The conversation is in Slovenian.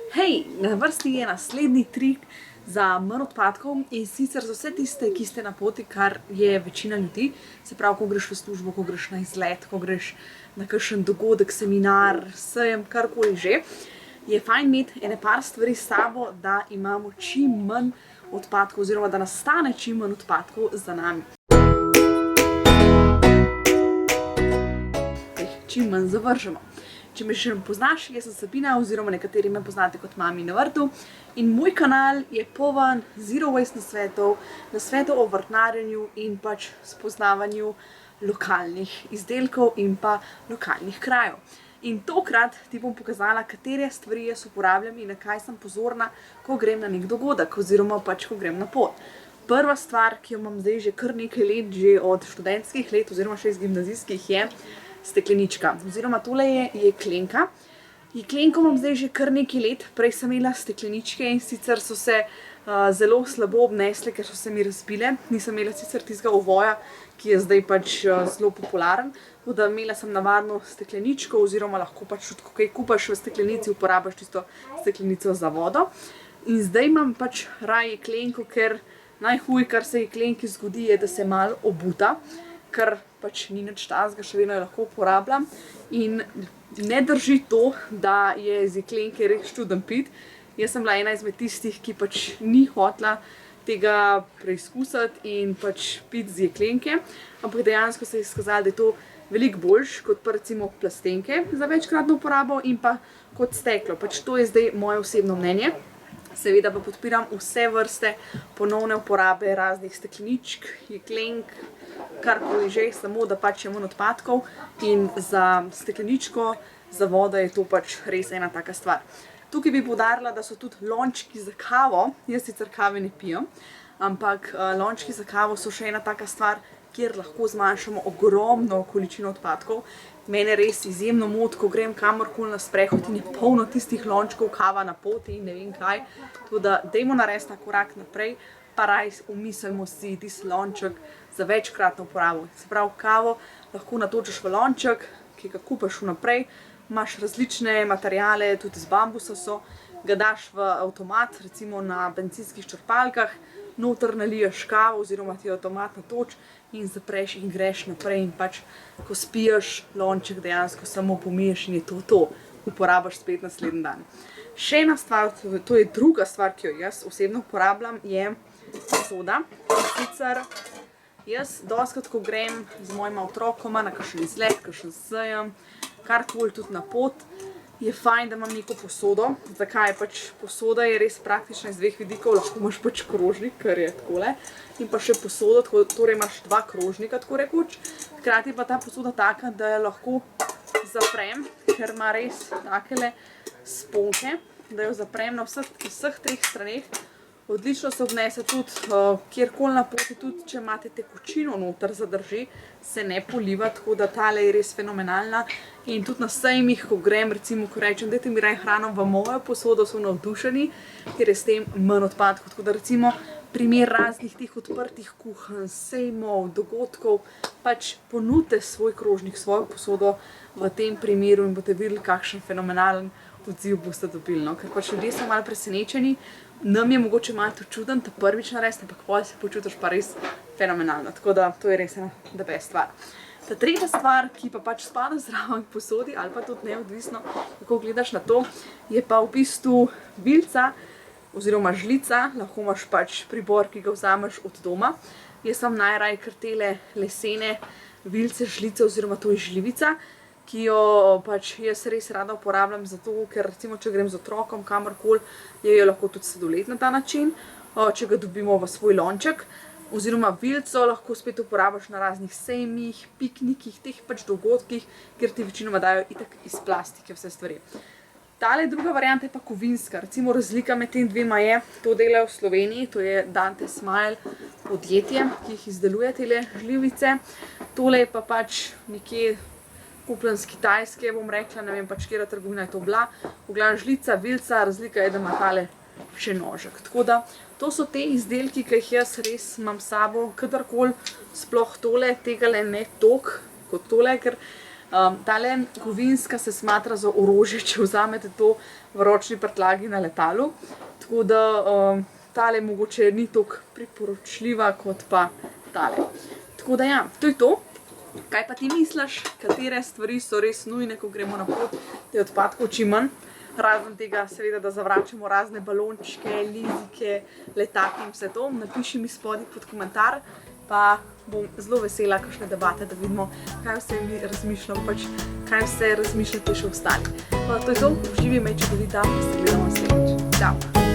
Hej, na vrsti je naslednji trik za manj odpadkov in sicer za vse tiste, ki ste na poti, kar je večina ljudi. Se pravi, ko greš v službo, ko greš na izlet, ko greš na kakšen dogodek, seminar, sejem, karkoli že, je fajn imeti ene par stvari s sabo, da imamo čim manj odpadkov oziroma da nastane čim manj odpadkov za nami. Čim manj zavržemo. Če me še ne poznaš, jaz sem Sabina oziroma nekateri me poznate kot Mami na vrtu in moj kanal je poln zero waste nasvetov o vrtnarjenju in pač spoznavanju lokalnih izdelkov in pa lokalnih krajev. In tokrat ti bom pokazala, katere stvari jaz uporabljam in na kaj sem pozorna, ko grem na nek dogodek oziroma pač ko grem na pot. Prva stvar, ki jo imam zdaj že kar nekaj let, že od študentskih let oziroma še iz gimnazijskih, je steklenička. Oziroma tole je jeklenka. Jeklenko imam zdaj že kar nekaj let, prej sem imela stekleničke in sicer so se zelo slabo obnesle, ker so se mi razbile. Nisem imela sicer tistega ovoja, ki je zdaj pač zelo popularen, tako da imela sem navadno stekleničko oziroma lahko pač tudi, ko kaj kupaš v steklenici, uporabiš tisto steklenico za vodo. In zdaj imam pač raje jeklenko, ker najhuj, kar se jeklenki zgodi, je, da se malo obuta, kar pač ni nič takega, še vedno jo lahko uporabljam. In ne drži to, da je iz jeklenke res čuden piti. Jaz sem bila ena izmed tistih, ki pač ni hotela tega preizkusiti in pač piti z jeklenke, ampak dejansko se je izkazalo, da je to veliko boljše kot pa recimo plastenke za večkratno uporabo in pa kot steklo. Pač to je zdaj moje osebno mnenje. Seveda pa podpiram vse vrste ponovne uporabe raznih stekleničk, jeklenk, karkoli že, samo da pač je manj odpadkov in za stekleničko, za vodo je to pač res ena taka stvar. Tukaj bi poudarila, da so tudi lončki za kavo, jaz sicer kave ne pijem, ampak lončki za kavo so še ena taka stvar, kjer lahko zmanjšamo ogromno količino odpadkov. Mene res izjemno moti, ko grem kamorkoli na sprehod in je polno tistih lončkov, kava na poti in ne vem kaj. Tako da dajmo narediti ta korak naprej, pa raj umislimo si tisti lonček za večkratno uporabo. Se pravi, kavo lahko natočiš v lonček, ki ga kupaš vnaprej, imaš različne materiale, tudi iz bambusa so, ga daš v avtomat, recimo na bencinskih črpalkah, noter naliješ kavo oziroma ti avtomat natoči in zapreš in greš naprej in pač, ko spiješ lonček, dejansko samo pomiješ in je to. Uporabiš spet naslednji dan. Še ena stvar, to je druga stvar, ki jo jaz osebno uporabljam, je posoda. Sicer jaz dostikrat, ko grem z mojima otrokoma na kakšen izlet, kakšen sejem, karkoli tudi na pot, je fajn, da imam neko posodo. Zakaj? Pač posoda je res praktična iz dveh vidikov, lahko imaš pač krožnik, kar je takole, in pa še posodo, torej imaš dva krožnika, tako rekoč. Hkrati pa ta posoda taka, da jo lahko zaprem, ker ima res takele sponke, da jo zaprem na vseh treh straneh. Odlično se obnese tudi kjerkoli na poti, tudi če imate tekočino noter zadrži, se ne poliva, tako da tale je res fenomenalna. In tudi na sejmih, ko grem, recimo, ko rečem, dajte mi raje hrano v mojo posodo, so navdušeni, ker je s tem manj odpadkov. Tako da recimo primer raznih teh odprtih kuhanj, sejmov, dogodkov, pač ponudite svoj krožnik, svojo posodo v tem primeru in boste videli, kakšen fenomenalen odziv boste dobili. Ker pač ljudje so malo presenečeni, nam je mogoče malo to čuden, ta prvič narediti, ampak potem se počutiš pa res fenomenalno. Tako da to je res ena the best stvar. Ta tretja stvar, ki pa pač spada zraven posodi ali pa tudi neodvisno, kako gledaš na to, je pa v bistvu vilica oziroma žlica. Lahko imaš pač pribor, ki ga vzameš od doma. Jaz sem najraje kar tele lesene vilice, žlice oziroma to je žlivica, ki jo pač jaz res rada uporabljam zato, ker recimo, če grem z otrokom kamorkoli, je jo lahko tudi sladoled na ta način, če ga dobimo v svoj lonček. Oziroma vilico lahko spet uporabiš na raznih sejmih, piknikih, teh pač dogodkih, kjer ti večinoma dajo itak iz plastike vse stvari. Tale druga varianta je pa kovinska. Recimo razlika med tem dvema je, to delajo v Sloveniji, to je Dante Smile podjetje, ki jih izdeluje tele žlivice. Tole je pa pač nekje kupljen z Kitajske, bom rekla, ne vem pač, katera trgovina je to bila. V glavnem žlica, vilica, razlika je, da ima tale še nožek. Tako da, to so te izdelki, ki jih jaz res imam s sabo, kadarkoli, sploh tole, tegale ne toliko kot tole, ker Tale kovinska se smatra za orožje, če vzamete to v ročni prtljagi na letalu. Tako da tale mogoče ni tako priporočljiva kot pa tale. Tako da ja, to je to. Kaj pa ti misliš, katere stvari so res nujne, ko gremo na pot, da je odpadkov čim manj? Razen tega, seveda, da zavračamo razne balončke, lizike, letake in vse to. Napiši mi spodaj pod komentar, pa bom zelo vesela kakšne debate, da vidimo, kaj vse mi razmišljamo, pač kaj vse razmišljate še ostali. To je to, uživi me, čudovita, pa se gledamo naslednjič. Čau!